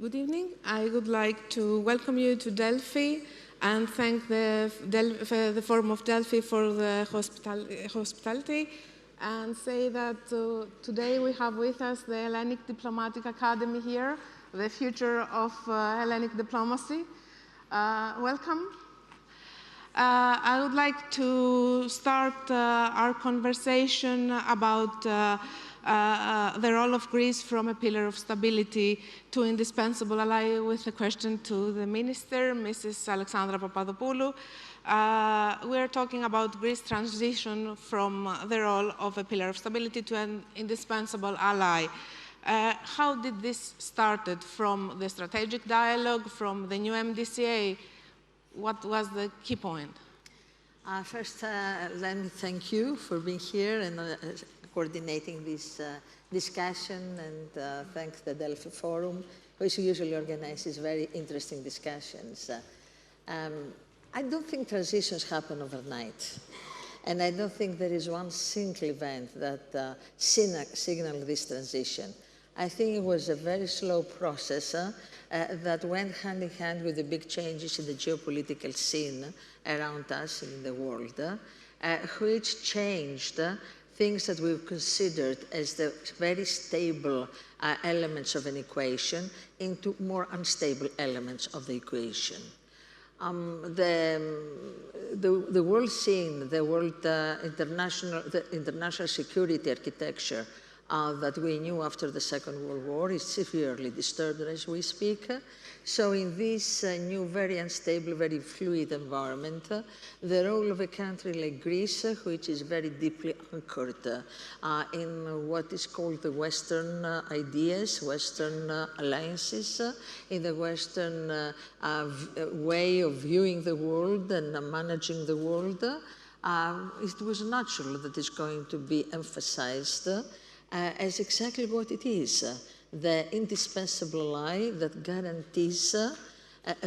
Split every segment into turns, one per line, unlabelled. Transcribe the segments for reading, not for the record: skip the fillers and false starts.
Good evening. I would like to welcome you to Delphi and thank the Forum of Delphi for the hospitality and say that today we have with us the Hellenic Diplomatic Academy here, the future of Hellenic diplomacy. Welcome. I would like to start our conversation about the role of Greece from a pillar of stability to indispensable ally with a question to the Minister, Mrs. Alexandra Papadopoulou. We are talking about Greece's transition from the role of a pillar of stability to an indispensable ally. How did this started? From the strategic dialogue, from the new MDCA? What was the key point?
First, let me thank you for being here and coordinating this discussion, and thank the Delphi Forum, which usually organizes very interesting discussions. I don't think transitions happen overnight, and I don't think there is one single event that signaled this transition. I think it was a very slow process that went hand in hand with the big changes in the geopolitical scene around us and in the world, which changed things that we've considered as the very stable elements of an equation into more unstable elements of the equation. The world scene, the world international security architecture that we knew after the Second World War is severely disturbed as we speak. So in this new, very unstable, very fluid environment, the role of a country like Greece, which is very deeply anchored in what is called the Western ideas, Western alliances, in the Western way of viewing the world and managing the world, it was natural that it's going to be emphasized as exactly what it is, the indispensable ally that guarantees a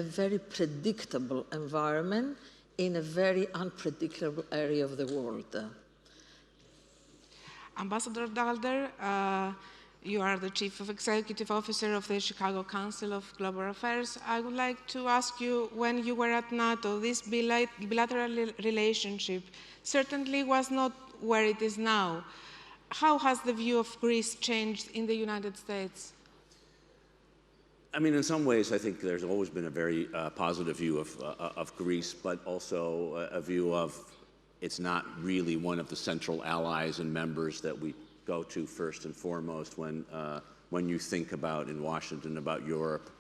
very predictable environment in a very unpredictable area of the world.
Ambassador Dalder, you are the Chief Executive Officer of the Chicago Council of Global Affairs. I would like to ask you, when you were at NATO, this bilateral relationship certainly was not where it is now. How has the view of Greece changed in the United States?
I mean, in some ways, I think there's always been a very positive view of Greece, but also a view of it's not really one of the central allies and members that we go to first and foremost when you think about in Washington about Europe,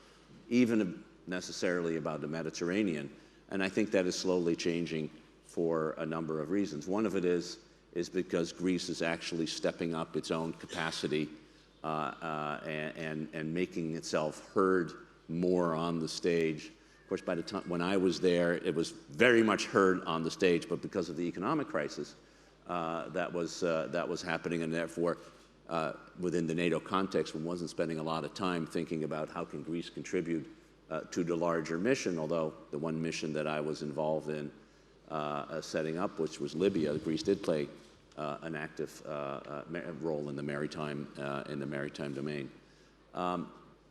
even necessarily about the Mediterranean. And I think that is slowly changing for a number of reasons. One of it is because Greece is actually stepping up its own capacity and making itself heard more on the stage. Of course, by the time when I was there, it was very much heard on the stage, but because of the economic crisis that was happening, and therefore within the NATO context, one wasn't spending a lot of time thinking about how can Greece contribute to the larger mission, although the one mission that I was involved in setting up, which was Libya, Greece did play an active role in the maritime domain.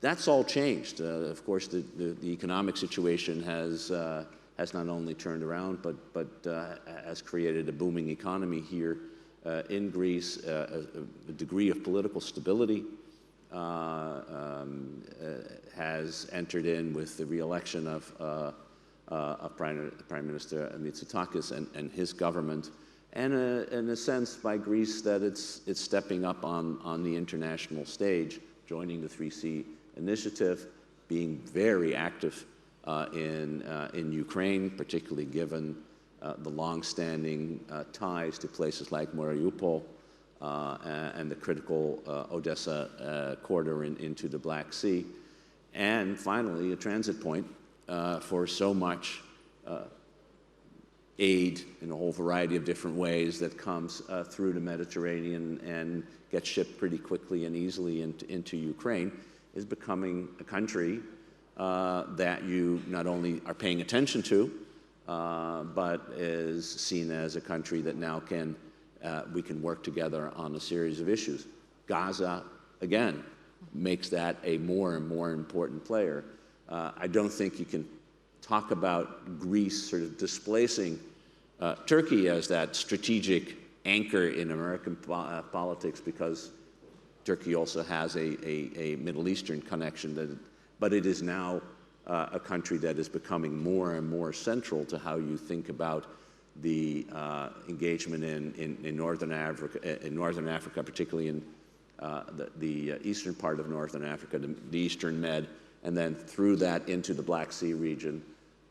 That's all changed. Of course, the economic situation has not only turned around, but has created a booming economy here in Greece. A degree of political stability has entered in with the re-election of Prime Minister Mitsotakis and his government. And in a sense by Greece that it's stepping up on the international stage, joining the 3C initiative, being very active in Ukraine, particularly given the long-standing ties to places like Mariupol and the critical Odessa corridor into the Black Sea. And finally, a transit point for so much aid in a whole variety of different ways that comes through the Mediterranean and gets shipped pretty quickly and easily into Ukraine, is becoming a country that you not only are paying attention to, but is seen as a country that now we can work together on a series of issues. Gaza, again, makes that a more and more important player. I don't think you can talk about Greece sort of displacing Turkey as that strategic anchor in American politics, because Turkey also has a Middle Eastern connection, but it is now a country that is becoming more and more central to how you think about the engagement in Northern Africa, particularly in the eastern part of Northern Africa, the Eastern Med, and then through that into the Black Sea region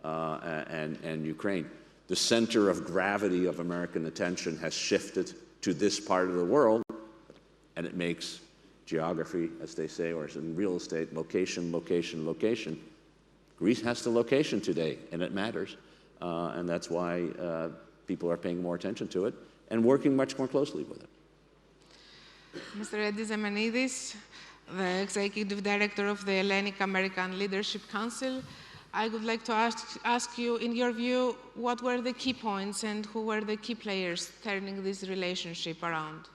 and Ukraine. The center of gravity of American attention has shifted to this part of the world, and it makes geography, as they say, or in real estate, location, location, location. Greece has the location today, and it matters, and that's why people are paying more attention to it and working much more closely with it.
Mr. Edis Zemenidis, the Executive Director of the Hellenic American Leadership Council, I would like to ask you, in your view, what were the key points and who were the key players turning this relationship around?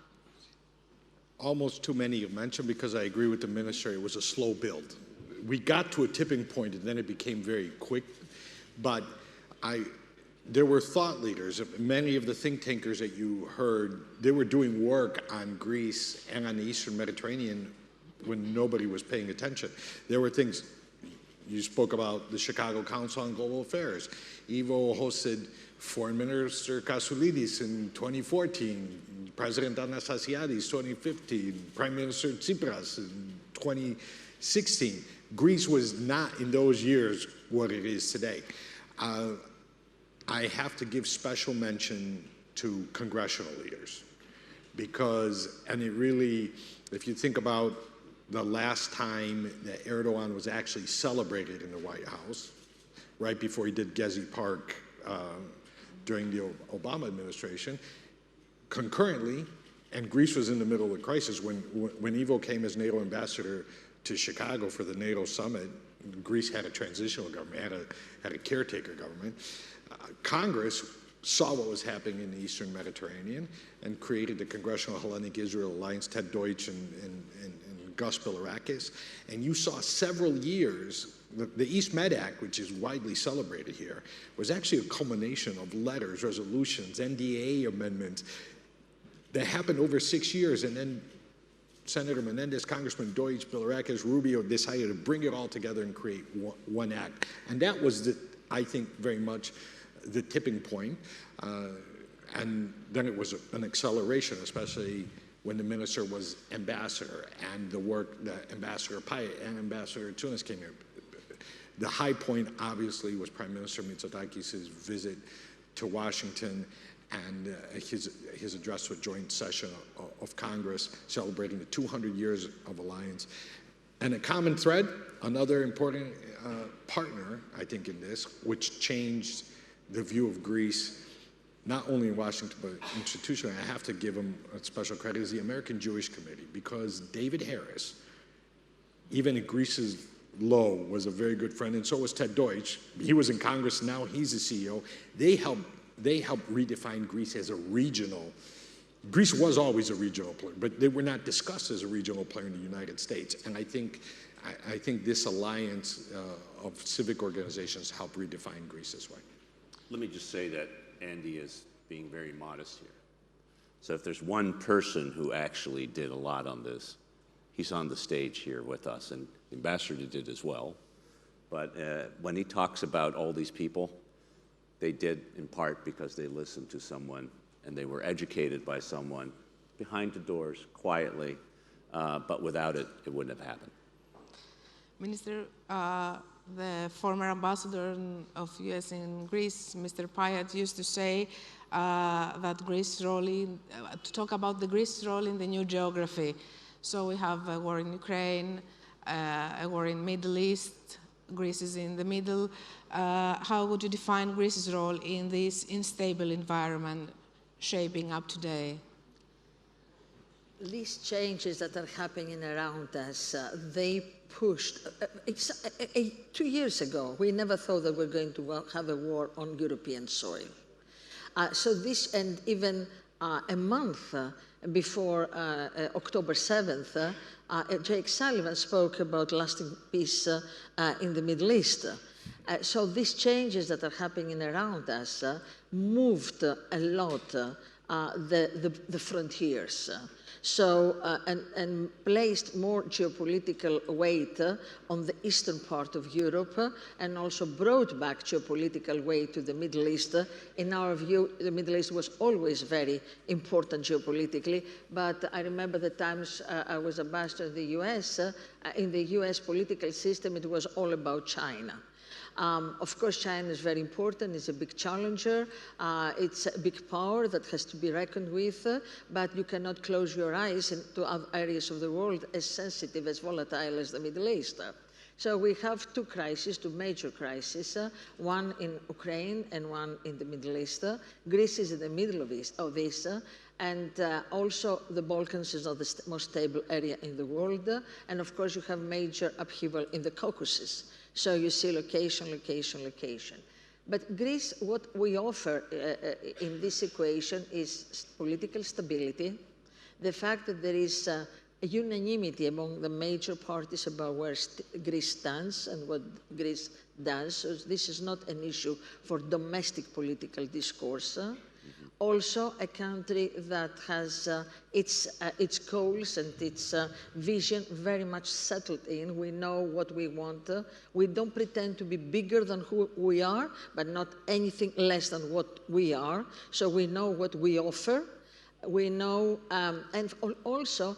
Almost too many you've mentioned, because I agree with the Minister, it was a slow build. We got to a tipping point and then it became very quick, but there were thought leaders. Many of the think tankers that you heard, they were doing work on Greece and on the Eastern Mediterranean when nobody was paying attention. There were things, you spoke about the Chicago Council on Global Affairs. Ivo hosted Foreign Minister Kassoulidis in 2014, President Anastasiadis 2015, Prime Minister Tsipras in 2016. Greece was not in those years what it is today. I have to give special mention to congressional leaders because, and it really, if you think about the last time that Erdogan was actually celebrated in the White House, right before he did Gezi Park during the Obama administration, concurrently, and Greece was in the middle of the crisis, when Ivo came as NATO ambassador to Chicago for the NATO summit, Greece had a transitional government, had a caretaker government. Congress saw what was happening in the Eastern Mediterranean and created the Congressional Hellenic Israel Alliance, Ted Deutsch and Gus Bilirakis. And you saw several years, the East Med Act, which is widely celebrated here, was actually a culmination of letters, resolutions, NDA amendments that happened over 6 years. And then Senator Menendez, Congressman Deutsch, Bilirakis, Rubio decided to bring it all together and create one act. And that was, I think, very much the tipping point. And then it was an acceleration, especially when the minister was ambassador and the work that Ambassador Payet and Ambassador Tunis came here. The high point, obviously, was Prime Minister Mitsotakis' visit to Washington and his address to a joint session of Congress celebrating the 200 years of alliance. And a common thread, another important partner, I think, in this, which changed the view of Greece, not only in Washington, but institutionally. I have to give him a special credit, is the American Jewish Committee, because David Harris, even in Greece's low, was a very good friend, and so was Ted Deutsch. He was in Congress, now he's the CEO. They helped redefine Greece as a regional. Greece was always a regional player, but they were not discussed as a regional player in the United States. And I think this alliance of civic organizations helped redefine Greece this way.
Let me just say that Andy is being very modest here. So if there's one person who actually did a lot on this, he's on the stage here with us, and the ambassador did as well. But when he talks about all these people, they did in part because they listened to someone and they were educated by someone behind the doors, quietly, but without it, it wouldn't have happened.
Minister, the former ambassador of US in Greece, Mr. Payet, used to say that Greece's role to talk about the Greece's role in the new geography. So we have a war in Ukraine, a war in Middle East, Greece is in the middle. How would you define Greece's role in this unstable environment shaping up today?
These changes that are happening around us, they pushed. 2 years ago, we never thought that we were going to have a war on European soil. So this, and even a month before October 7th, Jake Sullivan spoke about lasting peace in the Middle East. So these changes that are happening around us moved a lot the frontiers. And placed more geopolitical weight on the eastern part of Europe and also brought back geopolitical weight to the Middle East. In our view, the Middle East was always very important geopolitically, but I remember the times I was ambassador in the US. In the US political system, it was all about China. Of course, China is very important. It's a big challenger. It's a big power that has to be reckoned with, but you cannot close your eyes to other areas of the world as sensitive, as volatile as the Middle East. So we have two crises, two major crises, one in Ukraine and one in the Middle East. Greece is in the middle of this, and also the Balkans is not the most stable area in the world. And of course, you have major upheaval in the Caucasus. So you see location, location, location. But Greece, what we offer in this equation is political stability, the fact that there is a unanimity among the major parties about where Greece stands and what Greece does. So this is not an issue for domestic political discourse. Also a country that has its goals and its vision very much settled in. We know what we want. We don't pretend to be bigger than who we are, but not anything less than what we are. So we know what we offer. We know, and also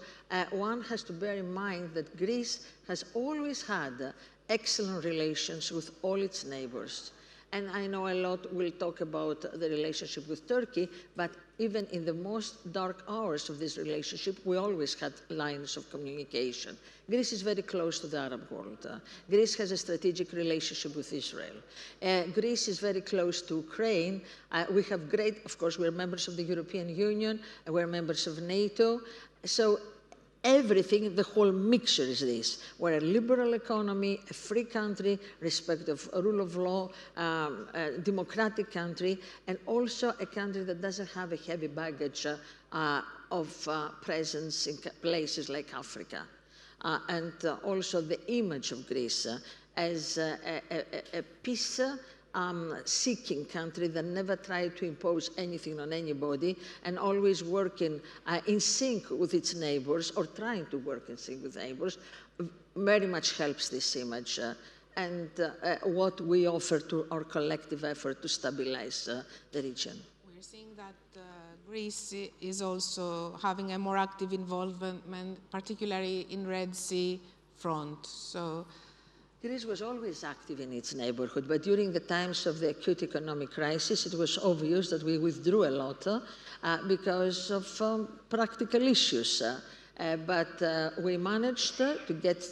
one has to bear in mind that Greece has always had excellent relations with all its neighbors. And I know a lot will talk about the relationship with Turkey, but even in the most dark hours of this relationship, we always had lines of communication. Greece is very close to the Arab world. Greece has a strategic relationship with Israel. Greece is very close to Ukraine. We have great, of course, we're members of the European Union, we're members of NATO. So everything, the whole mixture is this. We're a liberal economy, a free country, respect of rule of law, a democratic country, and also a country that doesn't have a heavy baggage of presence in places like Africa. And also the image of Greece as a peace seeking country that never tried to impose anything on anybody and always working in sync with its neighbors or trying to work in sync with neighbors very much helps this image and what we offer to our collective effort to stabilize the region.
We're seeing that Greece is also having a more active involvement, particularly in Red Sea front. So
Greece was always active in its neighborhood, but during the times of the acute economic crisis, it was obvious that we withdrew a lot because of practical issues. But we managed to get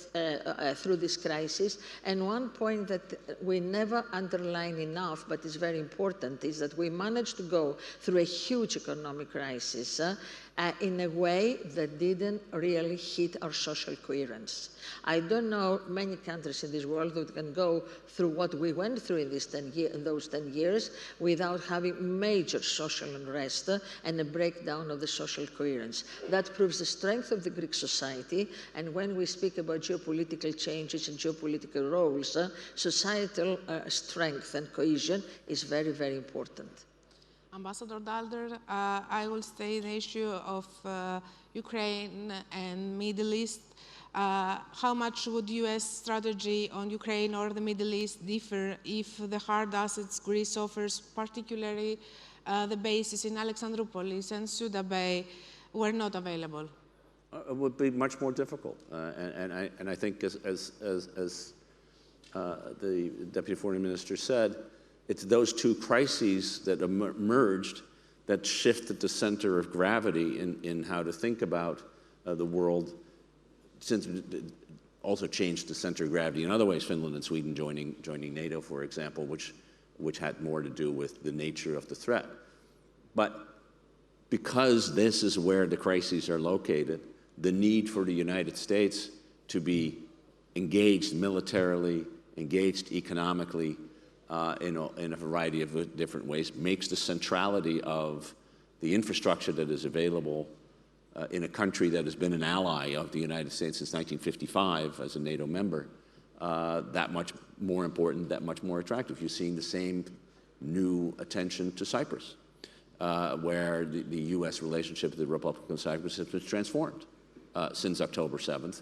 through this crisis. And one point that we never underline enough, but is very important, is that we managed to go through a huge economic crisis in a way that didn't really hit our social coherence. I don't know many countries in this world that can go through what we went through in those 10 years without having major social unrest and a breakdown of the social coherence. That proves the strength of the Greek society, and when we speak about geopolitical changes and geopolitical roles, societal strength and cohesion is very, very important.
Ambassador Dalder, I will stay the issue of Ukraine and Middle East. How much would U.S. strategy on Ukraine or the Middle East differ if the hard assets Greece offers, particularly the bases in Alexandroupolis and Suda Bay, were not available?
It would be much more difficult. And I think as the Deputy Foreign Minister said, it's those two crises that emerged that shifted the center of gravity in how to think about the world, since it also changed the center of gravity in other ways, Finland and Sweden joining NATO, for example, which had more to do with the nature of the threat. But because this is where the crises are located, the need for the United States to be engaged militarily, engaged economically, in a variety of different ways, makes the centrality of the infrastructure that is available in a country that has been an ally of the United States since 1955 as a NATO member, that much more important, that much more attractive. You're seeing the same new attention to Cyprus, where the U.S. relationship with the Republic of Cyprus has been transformed since October 7th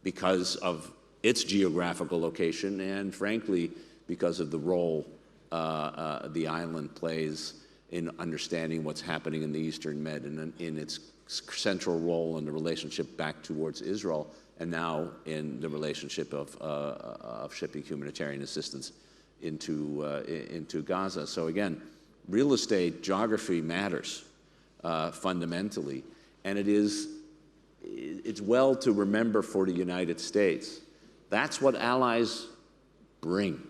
because of its geographical location and, frankly, because of the role the island plays in understanding what's happening in the Eastern Med and in its central role in the relationship back towards Israel, and now in the relationship of shipping humanitarian assistance into Gaza. So again, real estate geography matters fundamentally, and it's well to remember for the United States. That's what allies bring.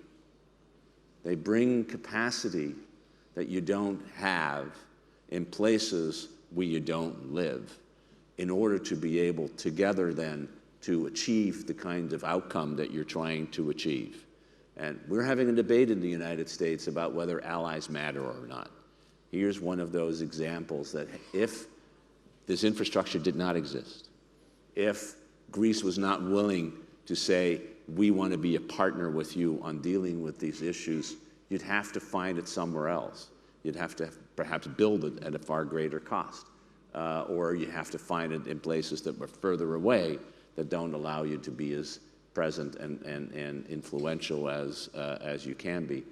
They bring capacity that you don't have in places where you don't live in order to be able together then to achieve the kind of outcome that you're trying to achieve. And we're having a debate in the United States about whether allies matter or not. Here's one of those examples that if this infrastructure did not exist, if Greece was not willing to say, we want to be a partner with you on dealing with these issues, you'd have to find it somewhere else. You'd have to perhaps build it at a far greater cost. Or you have to find it in places that were further away that don't allow you to be as present and influential as you can be.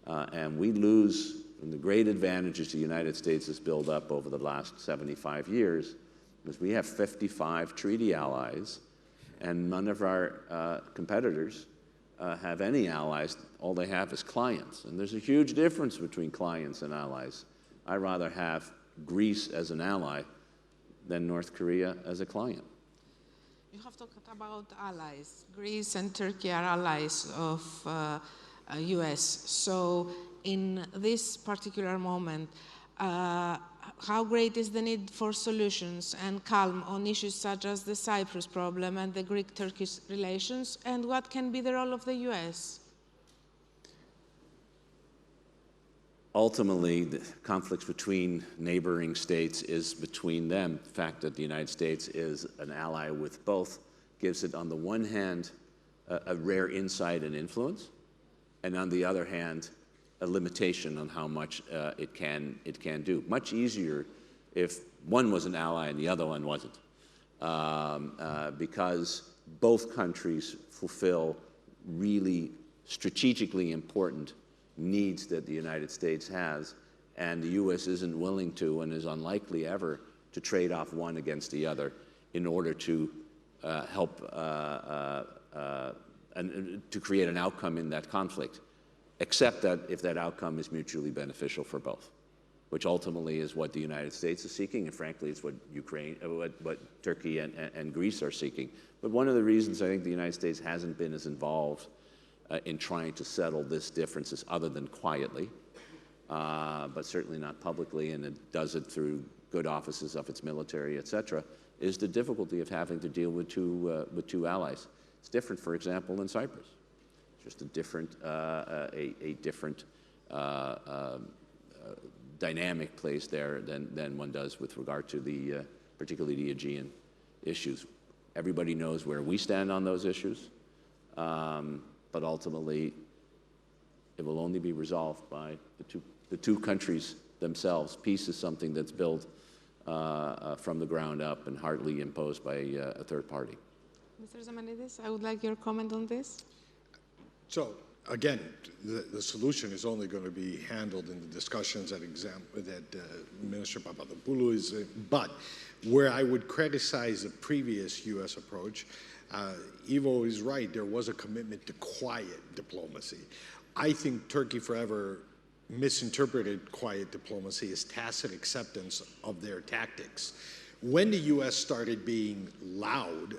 And we lose from the great advantages the United States has built up over the last 75 years, because we have 55 treaty allies, and none of our competitors have any allies. All they have is clients. And there's a huge difference between clients and allies. I'd rather have Greece as an ally than North Korea as a client.
You have talked about allies. Greece and Turkey are allies of US. So in this particular moment, how great is the need for solutions and calm on issues such as the Cyprus problem and the Greek-Turkish relations, and what can be the role of the US?
Ultimately, the conflicts between neighboring states is between them. The fact that the United States is an ally with both gives it, on the one hand, a rare insight and influence, and on the other hand, a limitation on how much it can do. Much easier if one was an ally and the other one wasn't, because both countries fulfill really strategically important needs that the United States has, and the U.S. isn't willing to and is unlikely ever to trade off one against the other in order to help and to create an outcome in that conflict, except that if that outcome is mutually beneficial for both, which ultimately is what the United States is seeking, and frankly, it's what what Turkey and Greece are seeking. But one of the reasons I think the United States hasn't been as involved in trying to settle this differences, other than quietly, but certainly not publicly, and it does it through good offices of its military, et cetera, is the difficulty of having to deal with two allies. It's different, for example, in Cyprus. Just a different, dynamic place there than one does with regard to the, particularly the Aegean issues. Everybody knows where we stand on those issues, but ultimately, it will only be resolved by the two countries themselves. Peace is something that's built from the ground up and hardly imposed by a third party.
Mr. Zamanidis, I would like your comment on this.
So, again, the solution is only going to be handled in the discussions that Minister Papadopoulou is in. But where I would criticize the previous U.S. approach, Ivo is right, there was a commitment to quiet diplomacy. I think Turkey forever misinterpreted quiet diplomacy as tacit acceptance of their tactics. When the U.S. started being loud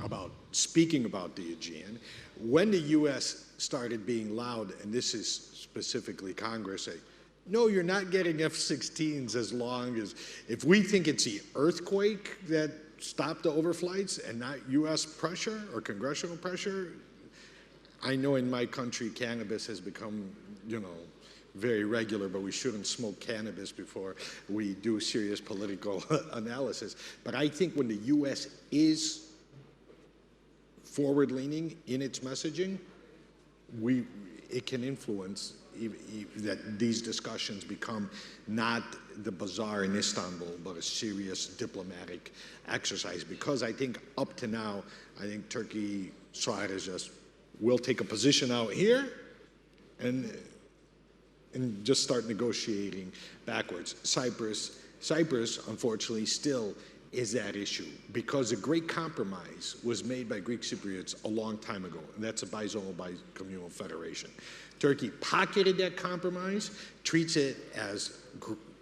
about speaking about the Aegean, when the U.S. started being loud, and this is specifically Congress, saying, no, you're not getting F-16s as long as, if we think it's the earthquake that stopped the overflights and not U.S. pressure or congressional pressure. I know in my country, cannabis has become, very regular, but we shouldn't smoke cannabis before we do serious political analysis. But I think when the U.S. is forward-leaning in its messaging, it can influence that these discussions become not the bazaar in Istanbul, but a serious diplomatic exercise. Because I think up to now, I think Turkey saw it as just, we'll take a position out here and just start negotiating backwards. Cyprus, unfortunately, still is that issue, because a great compromise was made by Greek Cypriots a long time ago, and that's a bizonal bicommunal federation. Turkey pocketed that compromise, treats it as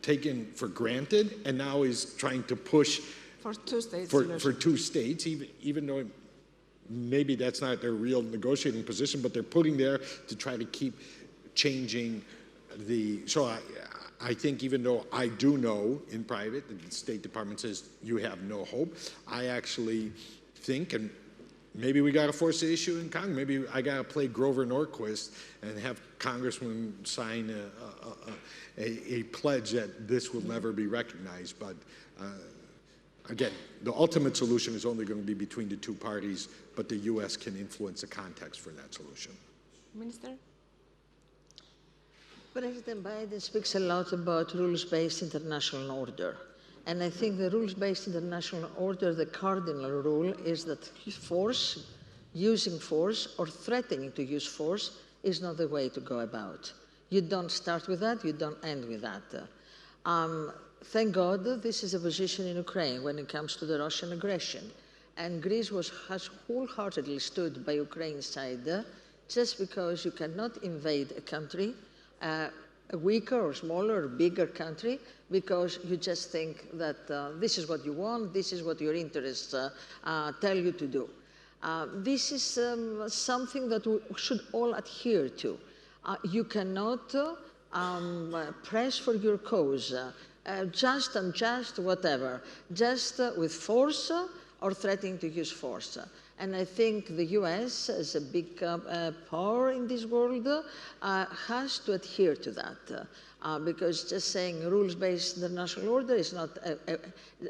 taken for granted, and now is trying to push
For two states.
for two states, even though maybe that's not their real negotiating position, but they're putting there to try to keep changing so I think even though I do know in private that the State Department says you have no hope, I actually think, and maybe we got to force the issue in Congress, maybe I got to play Grover Norquist and have congressmen sign a pledge that this will never be recognized. But again, the ultimate solution is only going to be between the two parties, but the U.S. can influence the context for that solution.
Minister?
President Biden speaks a lot about rules-based international order. And I think the rules-based international order, the cardinal rule, is that force, using force, or threatening to use force is not the way to go about. You don't start with that, you don't end with that. Thank God this is a position in Ukraine when it comes to the Russian aggression. And Greece has wholeheartedly stood by Ukraine's side just because you cannot invade a country, a weaker or smaller or bigger country, because you just think that this is what you want, this is what your interests tell you to do. This is something that we should all adhere to. You cannot press for your cause, just, unjust, whatever, just with force or threatening to use force. And I think the US, as a big power in this world, has to adhere to that. Because just saying rules-based international order is not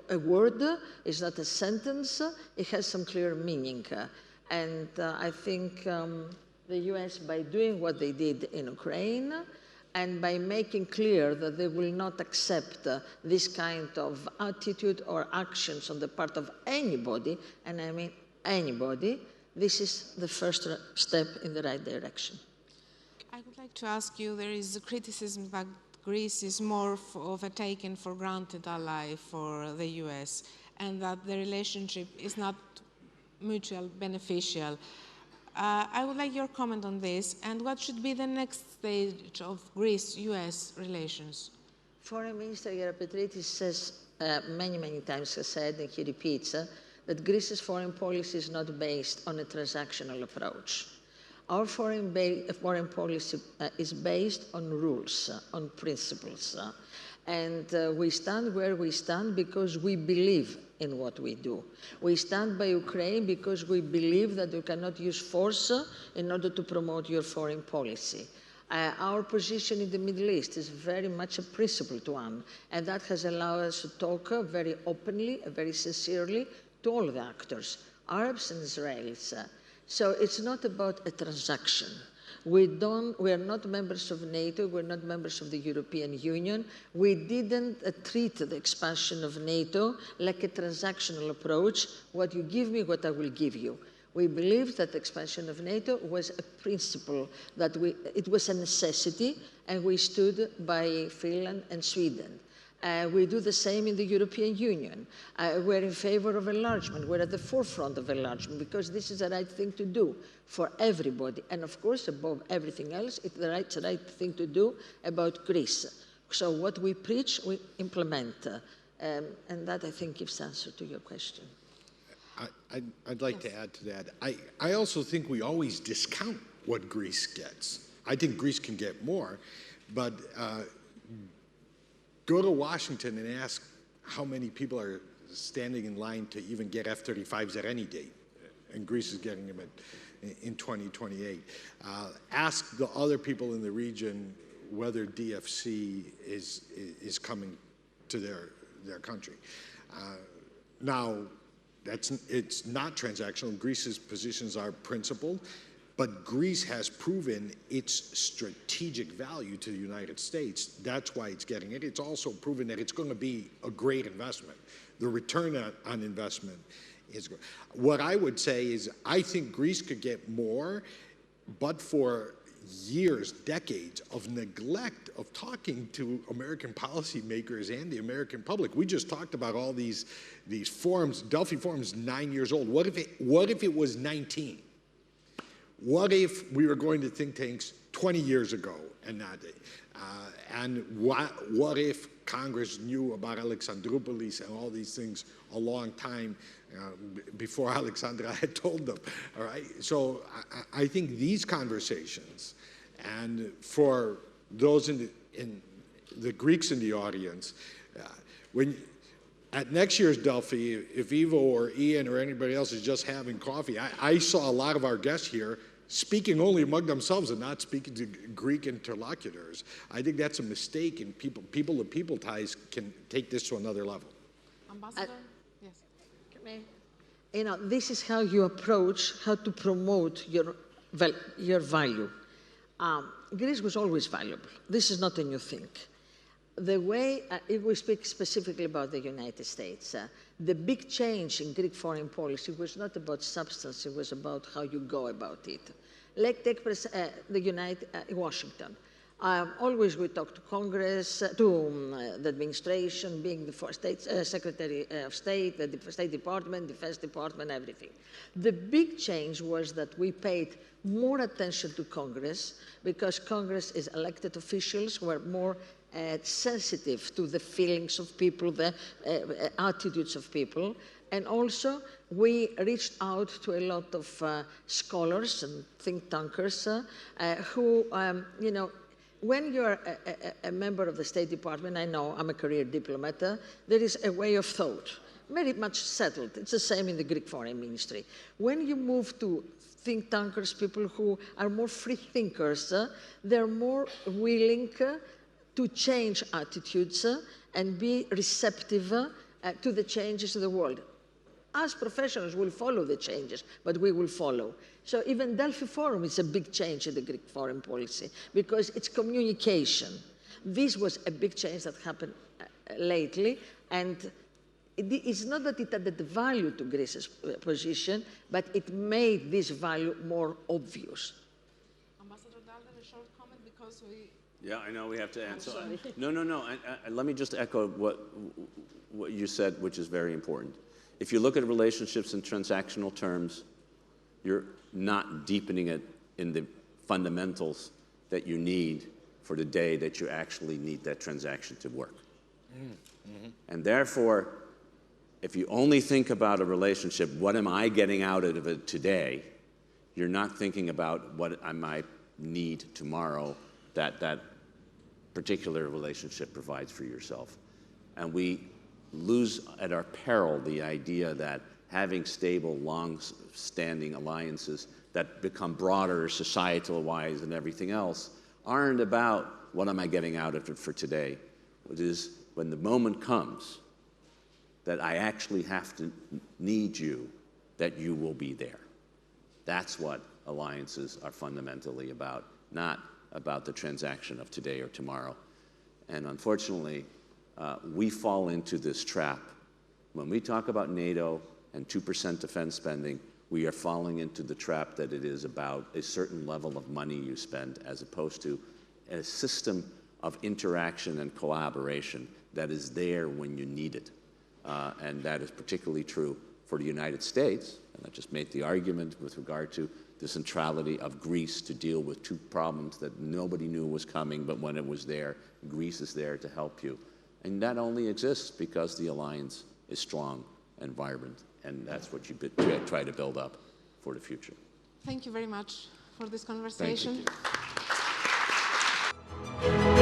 a word, it's not a sentence, it has some clear meaning. And I think the US, by doing what they did in Ukraine, and by making clear that they will not accept this kind of attitude or actions on the part of anybody, and I mean anybody, this is the first step in the right direction.
I would like to ask you, there is a criticism that Greece is more of a taken for granted ally for the US, and that the relationship is not mutual beneficial. I would like your comment on this, and what should be the next stage of Greece-US relations?
Foreign Minister Gerapetritis says, many times has said, and he repeats, that Greece's foreign policy is not based on a transactional approach. Our foreign policy is based on rules, on principles. And we stand where we stand because we believe in what we do. We stand by Ukraine because we believe that you cannot use force in order to promote your foreign policy. Our position in the Middle East is very much a principled one, and that has allowed us to talk very openly, very sincerely to all the actors, Arabs and Israelis. So it's not about a transaction. We are not members of NATO, we're not members of the European Union. We didn't treat the expansion of NATO like a transactional approach, what you give me, what I will give you. We believed that the expansion of NATO was a principle, that it was a necessity, and we stood by Finland and Sweden. We do the same in the European Union. We're in favor of enlargement. We're at the forefront of enlargement because this is the right thing to do for everybody. And of course, above everything else, it's the right thing to do about Greece. So what we preach, we implement. And that, I think, gives answer to your question.
I'd like to add to that. I also think we always discount what Greece gets. I think Greece can get more, but go to Washington and ask how many people are standing in line to even get F-35s at any date, and Greece is getting them in 2028. Ask the other people in the region whether DFC is coming to their country. Now, it's not transactional. Greece's positions are principled, but Greece has proven its strategic value to the United States. That's why it's getting it. It's also proven that it's going to be a great investment. The return on investment is good. What I would say is I think Greece could get more, but for years, decades of neglect of talking to American policymakers and the American public. We just talked about all these forums. Delphi Forum is 9 years old. What if it was 19? What if we were going to think tanks 20 years ago and not? And what if Congress knew about Alexandroupolis and all these things a long time before Alexandra had told them? All right. So I think these conversations, and for those in the Greeks in the audience, at next year's Delphi, if Ivo or Ian or anybody else is just having coffee, I saw a lot of our guests here speaking only among themselves and not speaking to Greek interlocutors. I think that's a mistake, and people-to-people ties can take this to another level.
Ambassador? Yes.
You know, this is how you approach how to promote your value. Greece was always valuable. This is not a new thing. The way, if we speak specifically about the United States, the big change in Greek foreign policy was not about substance, it was about how you go about it. Like take Washington. Always we talk to Congress, to the administration, being the Secretary of State, the State Department, Defense Department, everything. The big change was that we paid more attention to Congress because Congress is elected officials who are more sensitive to the feelings of people, the attitudes of people. And also, we reached out to a lot of scholars and think tankers who, you know, when you're a member of the State Department, I know I'm a career diplomat, there is a way of thought, very much settled. It's the same in the Greek Foreign Ministry. When you move to think tankers, people who are more free thinkers, they're more willing to change attitudes and be receptive to the changes in the world. Us professionals will follow the changes, but we will follow. So even Delphi Forum is a big change in the Greek foreign policy because it's communication. This was a big change that happened lately, and it's not that it added value to Greece's position, but it made this value more obvious.
Ambassador Dalton, a short comment because we...
Yeah, I know we have to answer. No. Let me just echo what you said, which is very important. If you look at relationships in transactional terms, you're not deepening it in the fundamentals that you need for the day that you actually need that transaction to work. Mm-hmm. And therefore, if you only think about a relationship, what am I getting out of it today, you're not thinking about what I might need tomorrow that particular relationship provides for yourself. And we lose at our peril the idea that having stable, long-standing alliances that become broader societal-wise and everything else aren't about what am I getting out of it for today. It is when the moment comes that I actually have to need you, that you will be there. That's what alliances are fundamentally about, not about the transaction of today or tomorrow. And unfortunately, we fall into this trap. When we talk about NATO and 2% defense spending, we are falling into the trap that it is about a certain level of money you spend as opposed to a system of interaction and collaboration that is there when you need it. And that is particularly true for the United States. And I just made the argument with regard to the centrality of Greece to deal with two problems that nobody knew was coming, but when it was there, Greece is there to help you. And that only exists because the alliance is strong and vibrant, and that's what you try to build up for the future.
Thank you very much for this conversation.
Thank you.